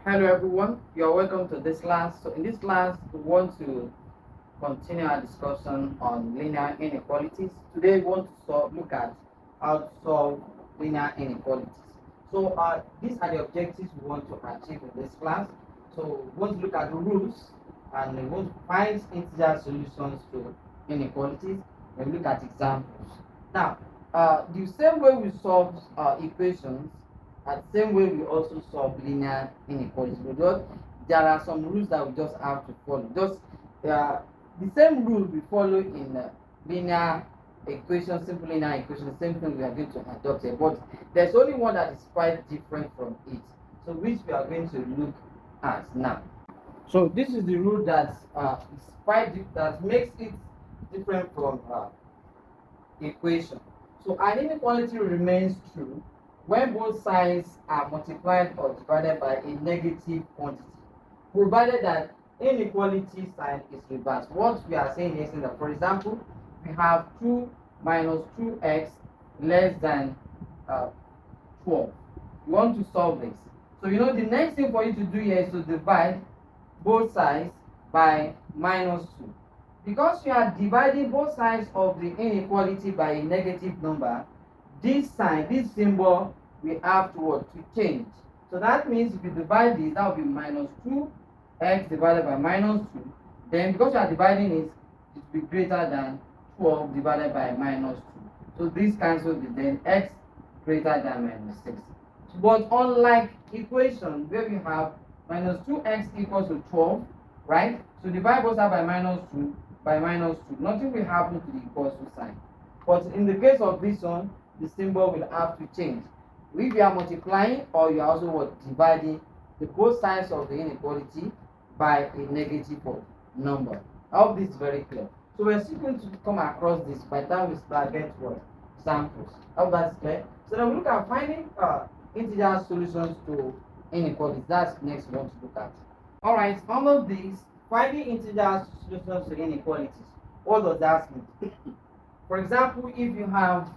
Hello everyone, you are welcome to this class. So in this class, we want to continue our discussion on linear inequalities. Today we want to look at how to solve linear inequalities. So these are the objectives we want to achieve in this class. So we want to look at the rules and we want to find integer solutions to inequalities and look at examples. Now, the same way we solve equations and same way we also solve linear inequalities. There are some rules that we just have to follow. Just the same rule we follow in linear equation, simple linear equation, the same thing we are going to adopt here. But there's only one that is quite different from it. So which we are going to look at now. So this is the rule that that makes it different from equation. So an inequality remains true when both sides are multiplied or divided by a negative quantity, provided that inequality sign is reversed. What we are saying is that, for example, we have 2 minus 2x less than 12. You want to solve this. So the next thing for you to do here is to divide both sides by minus 2. Because you are dividing both sides of the inequality by a negative number, this sign, this symbol, we have to change. So that means if you divide this, that will be minus 2x divided by minus 2. Then because you are dividing it, it will be greater than 12 divided by minus 2. So this cancels it, then x greater than minus 6. But unlike equation where we have minus 2x equals to 12, right? So divide both sides by minus 2 by minus 2. Nothing will happen to the equals to sign. But in the case of this one, the symbol will have to change. If you are multiplying or you are also dividing the both sides of the inequality by a negative number. I hope this is very clear. So we're still going to come across this by the time we start get examples. I hope that's clear. So then we look at finding integer solutions to inequalities. That's next we want to look at. All right, under this, finding integer solutions to inequalities. What does that mean? For example, if you have,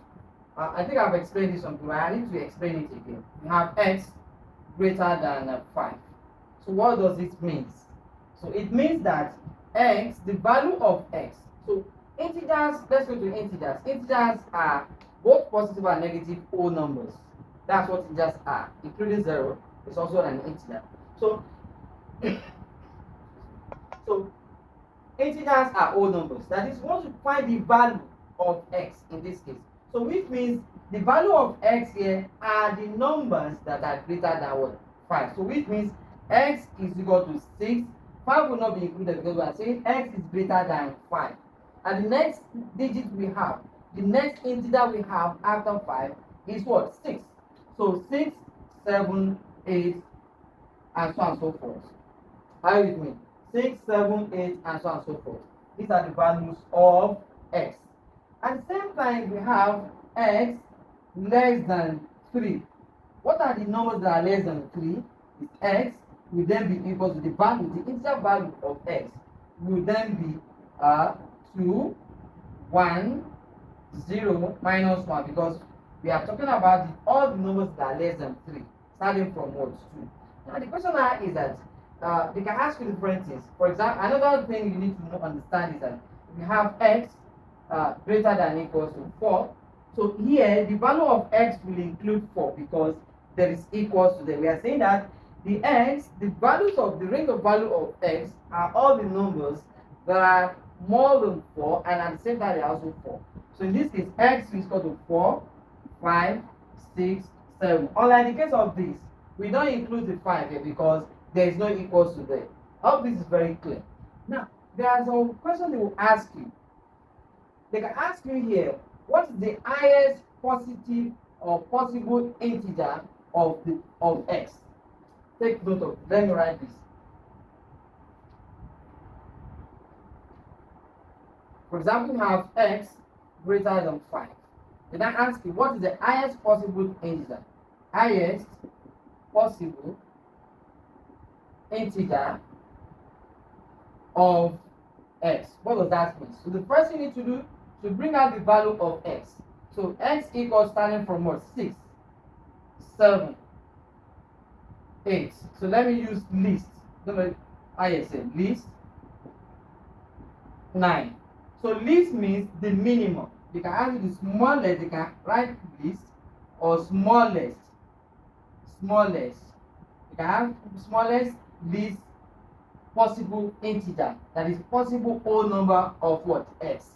I think I've explained this on, but I need to explain it again. You have x greater than 5. So what does it mean? So it means that x, the value of x. So integers, let's go to integers. Integers are both positive and negative whole numbers. That's what integers are, including 0. It's also an integer. So so integers are whole numbers. That is, once you find the value of x in this case. So which means the value of x here are the numbers that are greater than 5. So which means x is equal to 6. 5 will not be included because we are saying x is greater than 5. And the next digit we have, the next integer we have after 5 is what? 6. So 6, 7, 8, and so on and so forth. Are you with me? 6, 7, 8, and so on and so forth. These are the values of x. At the same time, we have x less than 3. What are the numbers that are less than 3? Is x will then be equal to the value, the integer value of x will then be 2, 1, 0, minus 1, because we are talking about all the numbers that are less than 3, starting from what? 2. Now the question now is that they can ask you different things. For example, another thing you need to understand is that we have x greater than equals to 4. So here the value of x will include 4 because there is equals to them. We are saying that the values of the range of value of x are all the numbers that are more than 4 and at the same time they are also 4. So in this case, x is equal to 4, 5, 6, 7. Unlike the case of this, we don't include the 5 here because there is no equals to there. I hope this is very clear. Now, there are some questions they will ask you. They can ask you here, what is the highest positive or possible integer of x? Take note of it. Let me write this. For example, we have x greater than 5. Then I ask you, what is the highest possible integer? Highest possible integer of x. What does that mean? So the first thing you need to do to bring out the value of x. So x equals starting from what? 6, 7, 8. So let me use list. I say list 9. So least means the minimum. You can add the smallest, you can write least or smallest. Smallest. You can have smallest least possible integer, that is possible whole number of what? X.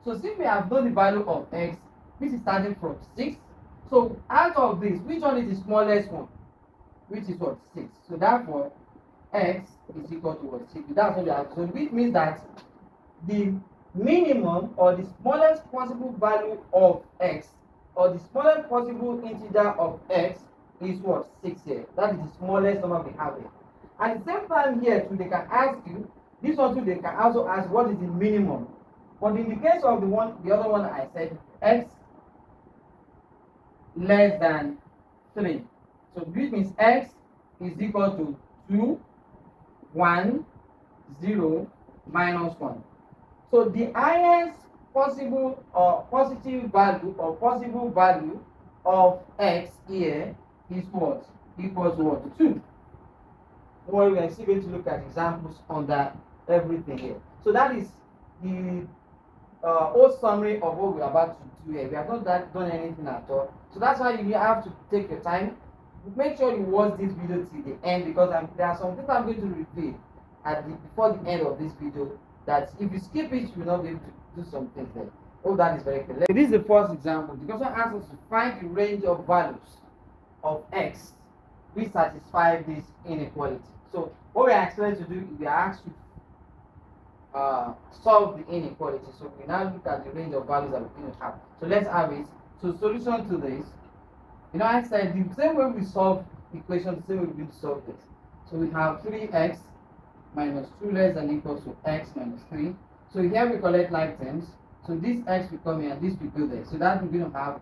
So since we have known the value of x, which is starting from 6, so out of this, which one is the smallest one? Which is what? 6. So therefore, x is equal to what? 6. That's what we have. So which means that the minimum or the smallest possible value of x, or the smallest possible integer of x, is what? 6 here. That is the smallest number we have here. At the same time here too, they can ask you, this one too, they can also ask what is the minimum. But in the case of the other one I said, x less than 3. So this means x is equal to 2, 1, 0, minus 1. So the highest possible or positive value or possible value of x here is what? Equals to what? 2. Don't worry, we are still going to look at examples under everything here. So that is the whole summary of what we are about to do here. We have not done anything at all. So that's why you have to take your time. Make sure you watch this video till the end, because there are some things I'm going to reveal before the end of this video that if you skip it, you will not be able to do some things there. Oh, that is very clear. This is the first example. The question asks us to find the range of values of x which satisfy this inequality. So what we are expected to do is we are asked to solve the inequality. So we now look at the range of values that we're going to have. So let's have it. So solution to this, I said the same way we solve equation, the same way we're going to solve this. So we have 3x minus 2 less than equals to x minus 3. So here we collect like terms. So this x will come here and this will go there. So that we're going to have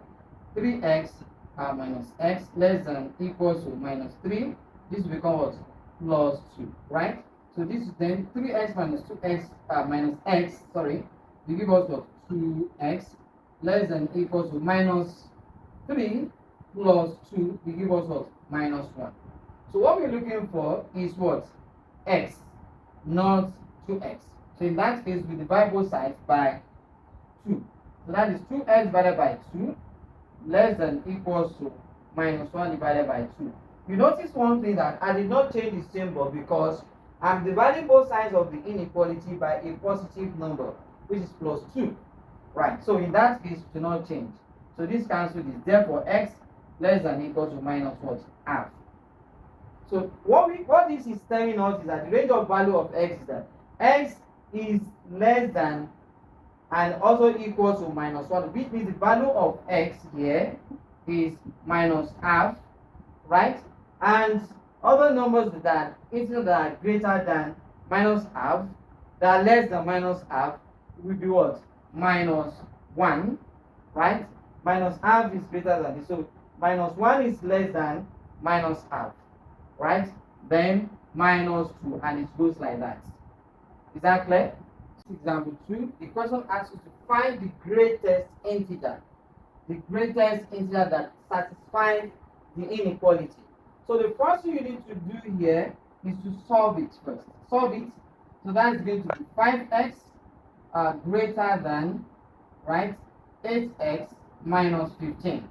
3x minus x less than equals to minus 3. This will become what? Plus 2, right? So this is then 3x minus 2x minus x, sorry, will give us what? 2x less than equals to minus 3 plus 2 will give us what? Minus 1. So what we're looking for is what? X, not 2x. So in that case, we divide both sides by 2. So that is 2x divided by 2 less than equals to minus 1 divided by 2. You notice one thing, that I did not change the symbol because I'm dividing both sides of the inequality by a positive number, which is plus 2. Right, so in that case, do not change. So this cancels this. Therefore, x less than equals to minus what? Half. So what this is telling us is that the range of value of x is that x is less than and also equals to minus 1, which means the value of x here is minus half, right? And other numbers that are greater than minus half, that are less than minus half, will be what? Minus 1, right? Minus half is greater than this. So minus 1 is less than minus half, right? Then minus 2, and it goes like that. Is that clear? Example 2, the question asks you to find the greatest integer that satisfies the inequality. So the first thing you need to do here is to solve it first. Solve it. So that is going to be 5x greater than, right, 8x minus 15.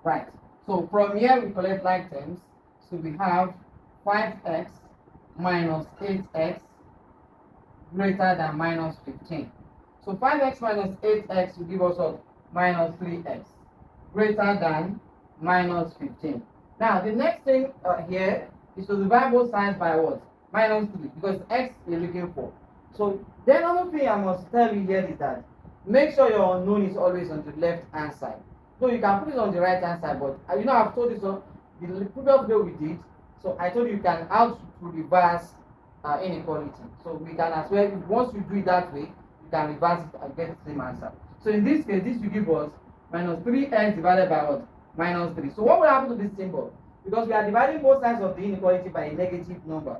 Right. So from here we collect like terms. So we have 5x minus 8x greater than minus 15. So 5x minus 8x will give us what? Minus 3x greater than minus 15. Now the next thing here is to divide both sides by what? Minus 3, because x you're looking for. So then another thing I must tell you here is that make sure your unknown is always on the left hand side. So you can put it on the right hand side, but I've told you so the previous video we did. So I told you can how to reverse inequality. So we can as well, once you do it that way, you can reverse it and get the same answer. So in this case, this will give us minus 3x divided by what? Minus 3. So what will happen to this symbol? Because we are dividing both sides of the inequality by a negative number,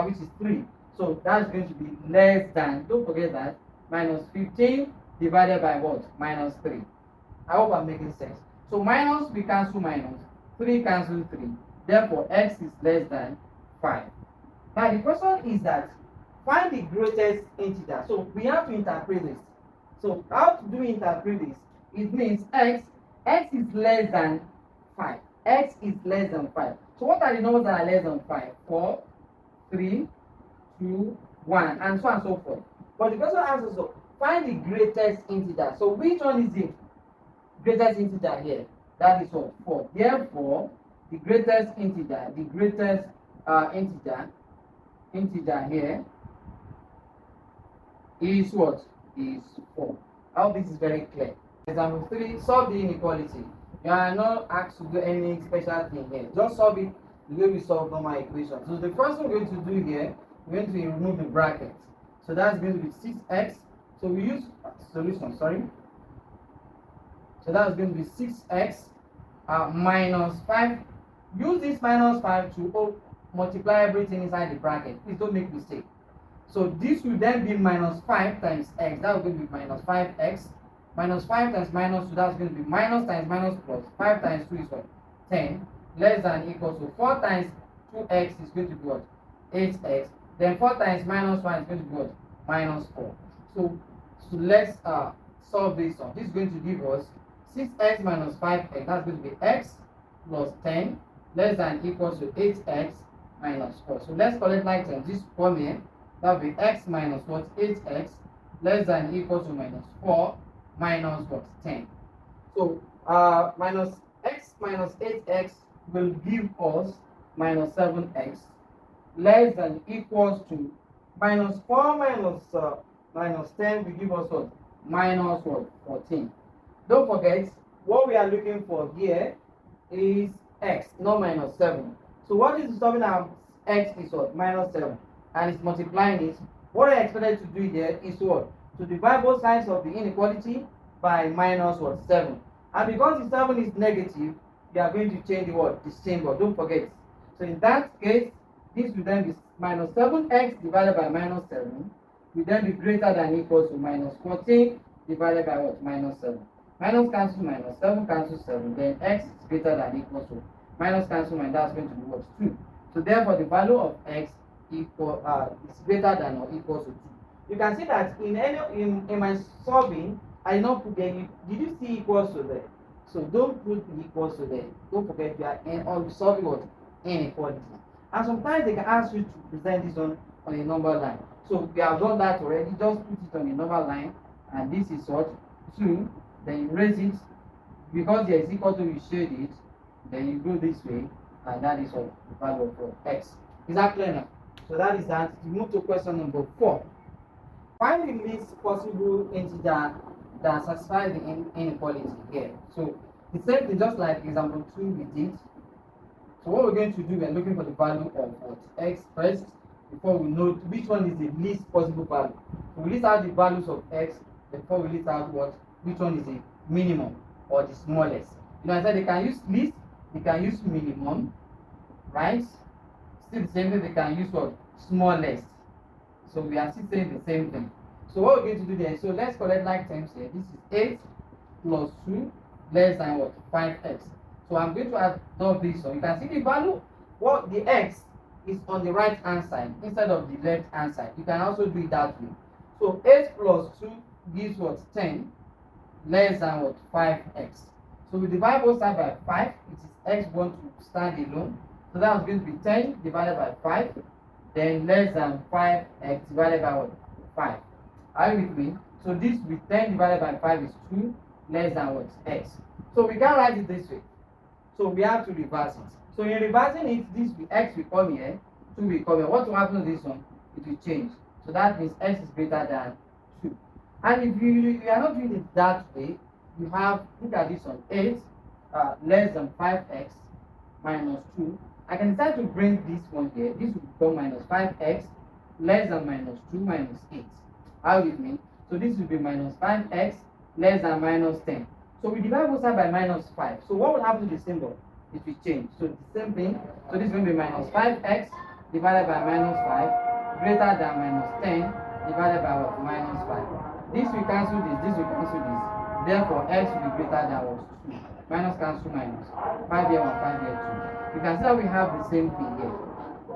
which is 3. So that's going to be less than, don't forget that, minus 15 divided by what? Minus 3. I hope I'm making sense. So minus, we cancel minus. 3 cancel 3. Therefore, x is less than 5. Now, the question is that find the greatest integer. So, we have to interpret this. So, how do we interpret this? It means x is less than 5. X is less than 5. So, what are the numbers that are less than 5? 4, 3, 2, 1, and so on and so forth. But the question asks us, find the greatest integer. So, which one is the greatest integer here? That is what? 4. Therefore, the greatest integer here is what? Is 4. I hope this is very clear. Example 3, solve the inequality. You are not asked to do any special thing here. Just solve it the way we solve normal equations. So the first thing we're going to do here, we're going to remove the bracket. So that's going to be 6x. So we use solution, sorry. So that's going to be 6x minus 5. Use this minus 5 to multiply everything inside the bracket. Please don't make mistake. So this will then be minus 5 times x. That will be minus 5x. Minus 5 times minus 2, that's going to be minus times minus plus. 5 times 2 is what? 10. Less than equal to 4 times 2x is going to be what? 8x. Then 4 times minus 1 is going to be what? Minus 4. So let's solve this one. This is going to give us 6x minus 5x. That's going to be x plus 10 less than equal to 8x minus 4. So let's collect like terms. This form here, that will be x minus what? 8x less than equal to minus 4 minus what? 10. So minus x minus 8x will give us minus 7x less than equals to minus 4 minus 10 will give us what? Minus what? 14. Don't forget, what we are looking for here is x, not minus 7. So what is solving our x is what? Minus 7. And it's multiplying it. What I expected to do here is what? To divide both sides of the inequality by minus what? 7. And because the 7 is negative, we are going to change the what? The symbol. Don't forget. So in that case, this will then be minus 7x divided by minus 7 will then be greater than equal to minus 14 divided by what? Minus 7. Minus cancel minus 7 cancel 7. Then x is greater than equal to minus cancel minus, that's going to be what? 2. So therefore the value of x is greater than or equal to 2. You can see that in my solving, I did not put there. Did you see equals to there? So don't put the equals to there. Don't forget we are solving what? Inequality. And sometimes they can ask you to present this on a number line. So we have done that already. Just put it on a number line, and this is what? 2. Then you raise it. Because there is equal to, you shade it. Then you go this way, and that is what? The value of x. Is that clear now? So that is that. We move to question number 4. Find the least possible integer that satisfies the inequality here. So the same thing, just like example 2 we did. So what we're going to do, we're looking for the value of what? X first, before we know which one is the least possible value. So we list out the values of x before we list out what? Which one is the minimum or the smallest. You know, I said they can use least, they can use minimum, right? Still the same thing, they can use what? Smallest. So we are still saying the same thing. So what we're going to do there, so let's collect like terms here. This is 8 plus 2 less than what? 5x. So I'm going to adopt this. So you can see the value, what the x is on the right hand side instead of the left hand side. You can also do it that way. So 8 plus 2 gives what? 10 less than what? 5x. So we divide both sides by 5. It is x going to stand alone. So that was going to be 10 divided by 5. Then less than 5x divided by what? 5. Are you with me? So this with 10 divided by 5 is 2 less than what? X. So we can write it this way. So we have to reverse it. So in reversing it, this with x will come here, 2 will come here. What will happen to this one? It will change. So that means x is greater than 2. And if you are not doing it that way, you have, look at this one, 8 less than 5x minus 2. I can decide to bring this one here. This will become minus 5x less than minus 2 minus 8. How with me? So this will be minus 5x less than minus 10. So we divide both sides by minus 5. So what will happen to the symbol? It will change. So the same thing. So this is going to be minus 5x divided by minus 5 greater than minus 10 divided by what? Minus 5. This will cancel this. This will cancel this. Therefore, x will be greater than what? 2. Minus cancel minus. 5 here 1, 5 here 2. You can see that we have the same thing here.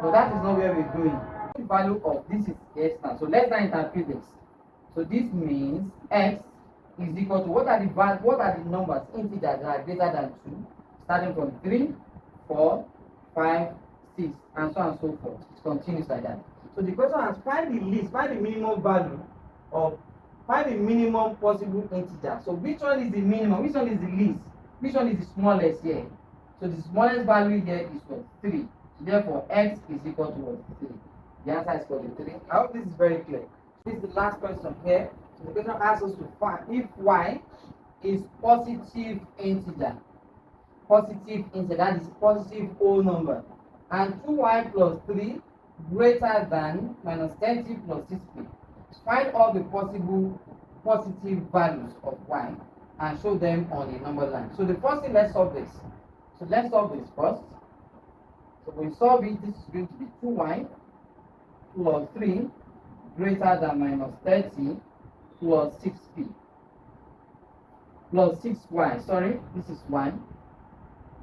So that is not where we're going. The value of this is x now. So let's now interpret this. So this means x is equal to what are the numbers integers that are greater than 2, starting from 3, 4, 5, 6, and so on and so forth. It continues like that. So the question has find the minimum value of find the minimum possible integer. So which one is the minimum? Which one is the least? Which one is the smallest here? So the smallest value here is what? 3. So therefore x is equal to what? 3. The answer is equal to 3. I hope this is very clear. This is the last question here. So the question asks us to find if y is positive integer. Positive integer, that is positive whole number. And 2y plus 3 greater than minus 10t plus 6p. Find all the possible positive values of y and show them on a number line. So the first thing, let's solve this. So let's solve this first. So when we solve it, this is going to be 2y plus 3 greater than minus 30 plus 6p plus 6y. Sorry, this is 1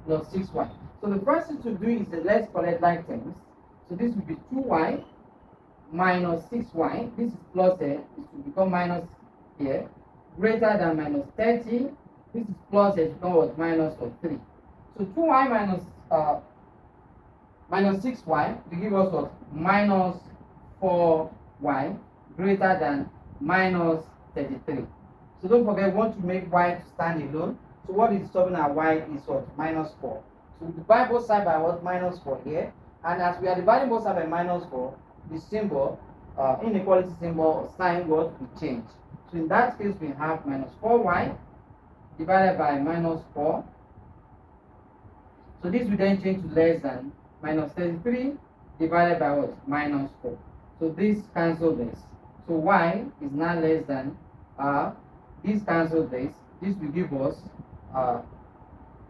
plus 6y. So the first thing to do is that let's collect like terms. So this will be 2y minus 6y. This is plus here. This will become minus here. Greater than minus 30. This is plus here. It becomes minus of 3. So 2y minus 6y will give us what? Minus 4y greater than minus 33. So don't forget, we want to make y to stand alone. So what is stopping our y is what? Minus 4. So we divide both sides by what? Minus 4 here. And as we are dividing both sides by minus 4, the symbol, inequality symbol or sign what will change. So in that case, we have minus 4y divided by minus 4. So this will then change to less than minus 33 divided by what? Minus 4. So this cancels this. So y is now less than, this cancels this. This will give us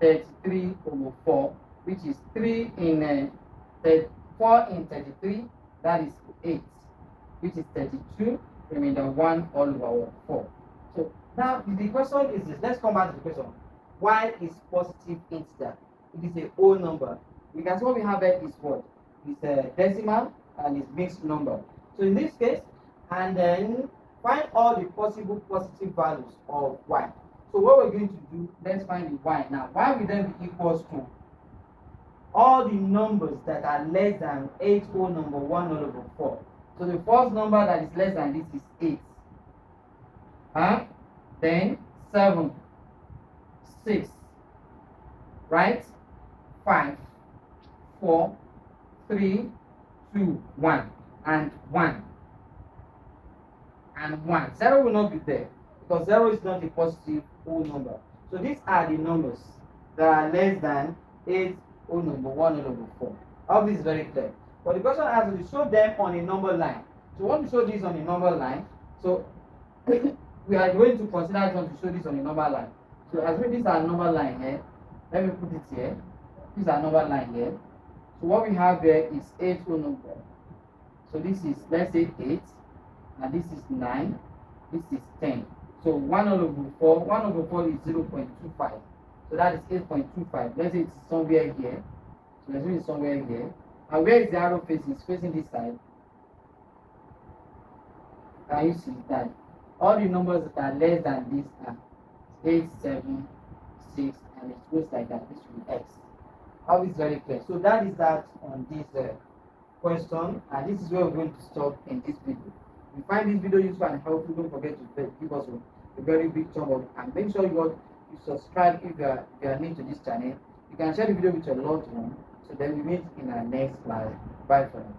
33 over 4, which is 3 in 4 in 33, that is 8, which is 32, remainder 1 all over 4. So now the question is this. Let's come back to the question. Y is positive integer. It is a whole number. We can see what we have here is what? It's a decimal and it's mixed number. So in this case, and then find all the possible positive values of y. So what we're going to do, let's find the y. Now, y will then be equals to all the numbers that are less than 8 whole number 1 all over 4. So the first number that is less than this is 8. Then 7, 6, right? 5, 4, 3, 2, 1, and 1. And 1. 0 will not be there because 0 is not a positive whole number. So these are the numbers that are less than 8 whole number 1 all over 4. All this is very clear. But the question asks us to show them on a number line. So we want to show this on a number line. So we are going to consider it to show this on a number line. So as we this is our number line here. Let me put it here. This is our number line here. So what we have here is 8 whole number. So this is, let's say 8. And this is 9, this is 10. So 1 over 4, 1 over 4 is 0.25. So that is 8.25. Let's say it's somewhere here. So let's say it's somewhere here. And where is the arrow facing? It's facing this side. Can you see that? All the numbers that are less than this are 8, 7, 6, and it goes like that. This will be x. How is very clear. So that is that on this question. And this is where we're going to stop in this video. If you find this video useful and helpful, don't forget to give us a very big thumb up and make sure you subscribe if you are new to this channel. You can share the video with your loved one. So then we meet in our next class. Bye for now.